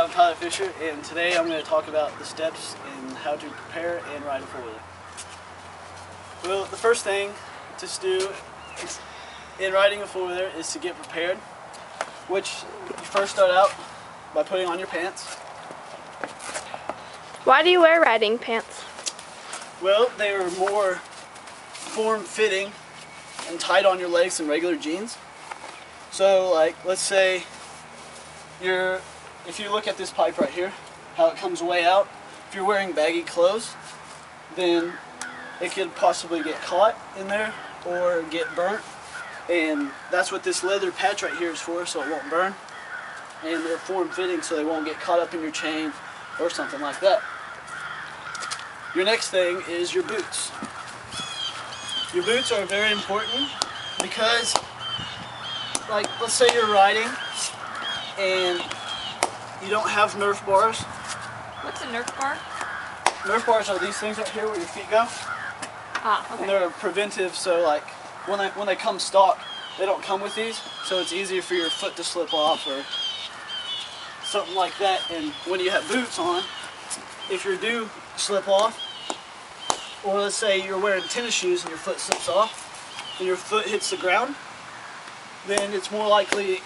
I'm Tyler Fisher, and today I'm going to talk about the steps in how to prepare and ride a four-wheeler. Well, the first thing to do in riding a four-wheeler is to get prepared, which you first start out by putting on your pants. Why do you wear riding pants? Well, they are more form-fitting and tight on your legs than regular jeans. So, like, let's say if you look at this pipe right here, how it comes way out, if you're wearing baggy clothes, then it could possibly get caught in there or get burnt. And that's what this leather patch right here is for, so it won't burn. And they're form-fitting so they won't get caught up in your chain or something like that. Your next thing is your boots. Your boots are very important because, like, let's say you're riding and you don't have Nerf bars. What's a Nerf bar? Nerf bars are these things right here where your feet go. Ah, okay. And they're preventive, so like when they come stock, they don't come with these, so it's easier for your foot to slip off or something like that. And when you have boots on, if you do slip off, or let's say you're wearing tennis shoes and your foot slips off and your foot hits the ground, then it's more likely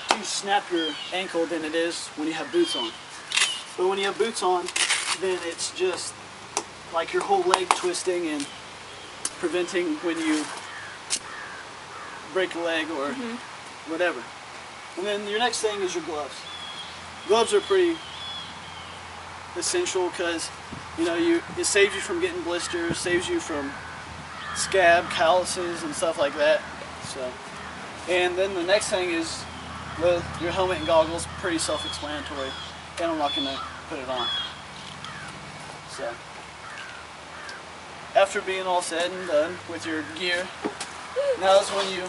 to snap your ankle than it is when you have boots on. But when you have boots on, then it's just like your whole leg twisting and preventing when you break a leg or whatever. And then your next thing is your gloves. Gloves are pretty essential because it saves you from getting blisters, saves you from scab, calluses, and stuff like that. So, and then the next thing is your helmet and goggles. Pretty self-explanatory, and I'm not going to put it on. So, after being all said and done with your gear, now is when you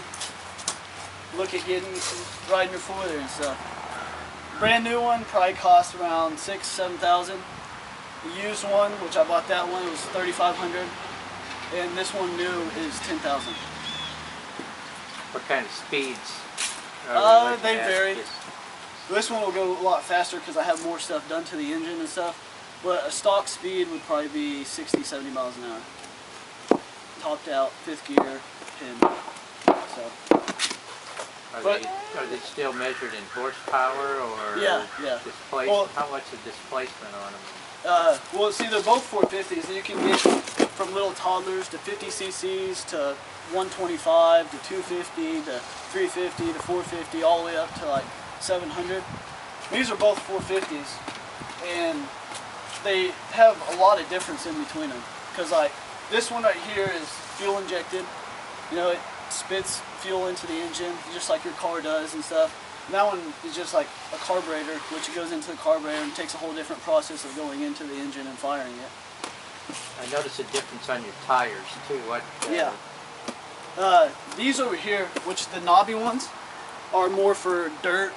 look at riding your four-wheeler and stuff. Brand new one probably costs around $6,000-7,000. The used one, which I bought that one, it was $3,500, and this one new is $10,000. What kind of speeds? They vary. This one will go a lot faster because I have more stuff done to the engine and stuff. But a stock speed would probably be 60-70 miles an hour. Topped out, fifth gear, pin. So. Are they still measured in horsepower or displacement? Well, how much is displacement on them? Well, see, they're both 450s, and you can get from little toddlers to 50 cc's to 125 to 250 to 350 to 450, all the way up to like 700. These are both 450s, and they have a lot of difference in between them. Because like this one right here is fuel injected. It spits fuel into the engine just like your car does and stuff. And that one is just like a carburetor, which goes into the carburetor and takes a whole different process of going into the engine and firing it. I noticed a difference on your tires too. Yeah. These over here, which the knobby ones, are more for dirt,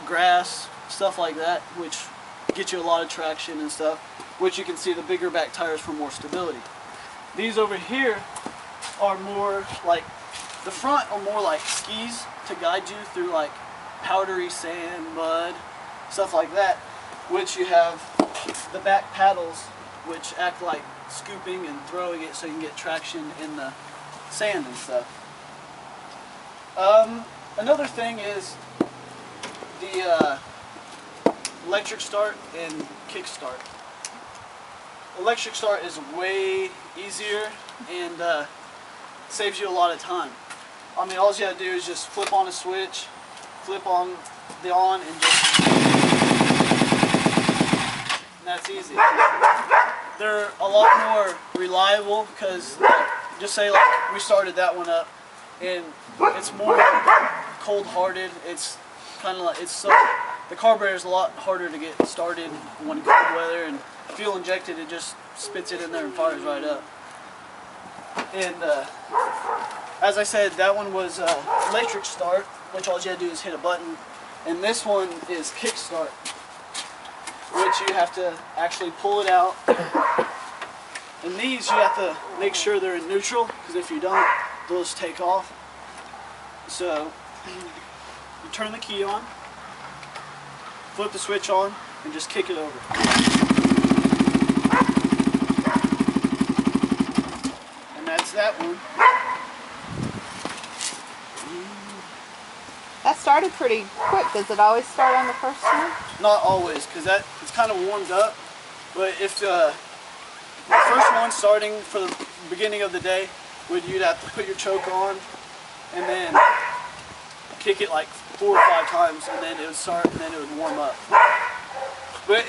grass, stuff like that, which get you a lot of traction and stuff, which you can see the bigger back tires for more stability. These over here are more like, the front are more like skis to guide you through like powdery sand, mud, stuff like that, which you have the back paddles which act like scooping and throwing it so you can get traction in the sand and stuff. Another thing is the electric start and kick start. Electric start is way easier and saves you a lot of time. I mean, all you gotta do is just flip on a switch, flip on the on, and that's easy. They're a lot more reliable because, just say like we started that one up, and it's more cold-hearted. It's kind of like the carburetor is a lot harder to get started when cold weather, and fuel injected, it just spits it in there and fires right up. And as I said, that one was electric start, which all you have to do is hit a button, and this one is kick start, which you have to actually pull it out. And these you have to make sure they're in neutral, because if you don't, they'll just take off. So you turn the key on, flip the switch on, and just kick it over. And that's that one. That started pretty quick. Does it always start on the first one? Not always, because it's kind of warmed up. But if the first one starting for the beginning of the day, you'd have to put your choke on and then kick it like 4 or 5 times, and then it would start, and then it would warm up.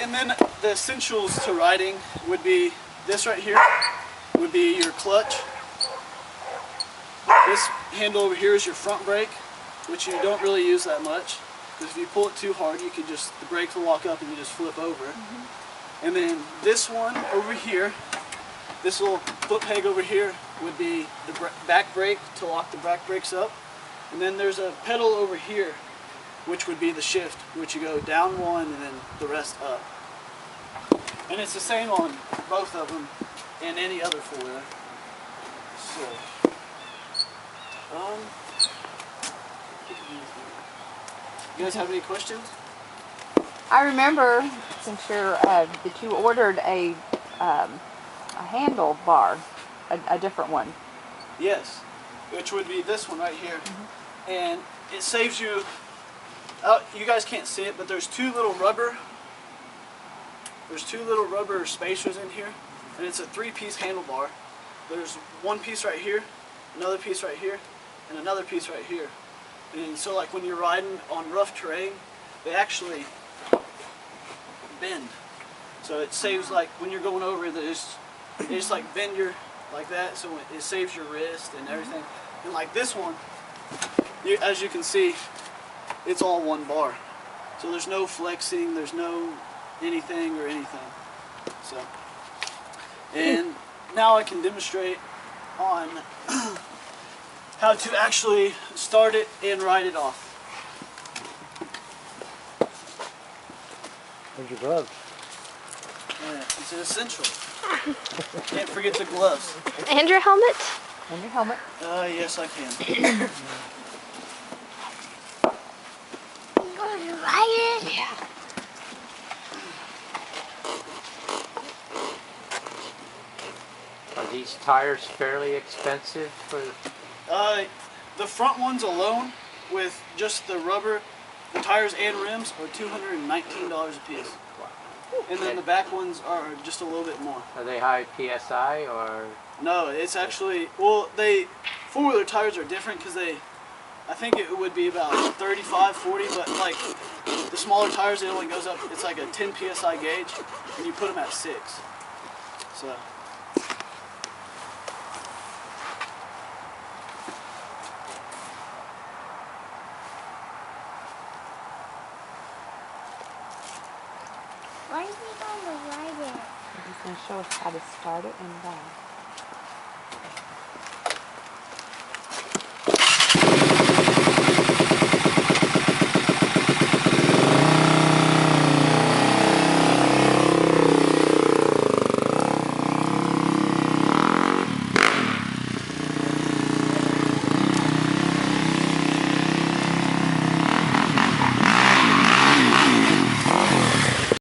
And then the essentials to riding would be this right here, would be your clutch. This handle over here is your front brake, which you don't really use that much, because if you pull it too hard, the brakes will lock up and you just flip over. And then this one over here, this little foot peg over here would be the back brake to lock the back brakes up. And then there's a pedal over here, which would be the shift, which you go down one and then the rest up. And it's the same on both of them and any other four-wheeler. So, you guys have any questions? I remember, since you're, that you ordered a handle bar, a different one. Yes, which would be this one right here. And it saves you, you guys can't see it, but there's two little rubber spacers in here, and it's a 3-piece handlebar. There's one piece right here, another piece right here, and another piece right here. And so like when you're riding on rough terrain, they actually bend. So it saves, like when you're going over, they just like bend like that, so it saves your wrist and everything. And like this one, as you can see, it's all one bar. So there's no flexing, there's no anything. So, and now I can demonstrate on how to actually start it and ride it off. Where's your gloves? It's an essential. Can't forget the gloves. And your helmet? And your helmet. Yes, I can. You going to ride it? Yeah. Are these tires fairly expensive for? The front ones alone, with just the rubber, the tires and rims, are $219 a piece. And then the back ones are just a little bit more. Are they high PSI or? No, it's actually, well, four-wheeler tires are different because I think it would be about 35, 40, but like the smaller tires, it only goes up, it's like a 10 PSI gauge, and you put them at 6. So. Why are we going to ride it? He's going to show us how to start it and ride.